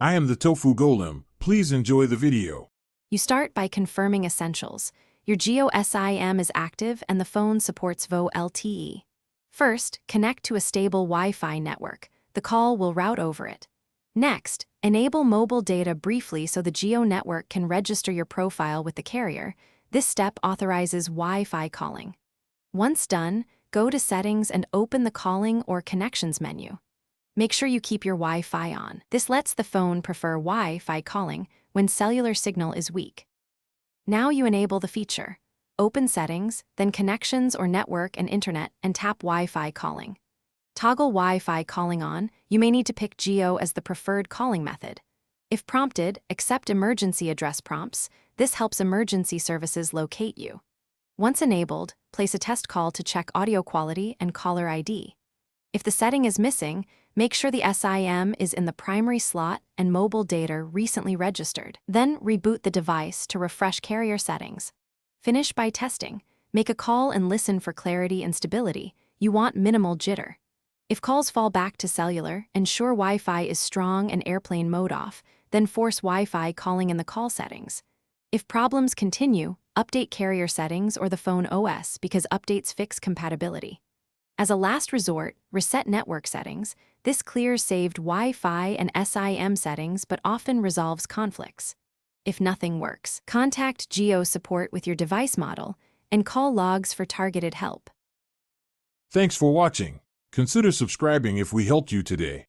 I am the Tofu Golem. Please enjoy the video. You start by confirming essentials. Your Jio SIM is active and the phone supports VoLTE LTE. First, connect to a stable Wi-Fi network. The call will route over it. Next, enable mobile data briefly so the Jio network can register your profile with the carrier. This step authorizes Wi-Fi calling. Once done, go to Settings and open the Calling or Connections menu. Make sure you keep your Wi-Fi on. This lets the phone prefer Wi-Fi calling when cellular signal is weak. Now you enable the feature. Open Settings, then Connections or Network and Internet, and tap Wi-Fi calling. Toggle Wi-Fi calling on. You may need to pick Jio as the preferred calling method. If prompted, accept emergency address prompts. This helps emergency services locate you. Once enabled, place a test call to check audio quality and caller ID. If the setting is missing, make sure the SIM is in the primary slot and mobile data recently registered. Then reboot the device to refresh carrier settings. Finish by testing. Make a call and listen for clarity and stability. You want minimal jitter. If calls fall back to cellular, ensure Wi-Fi is strong and airplane mode off, then force Wi-Fi calling in the call settings. If problems continue, update carrier settings or the phone OS because updates fix compatibility. As a last resort, reset network settings. This clears saved Wi-Fi and SIM settings but often resolves conflicts. If nothing works, contact Jio support with your device model and call logs for targeted help. Thanks for watching. Consider subscribing if we helped you today.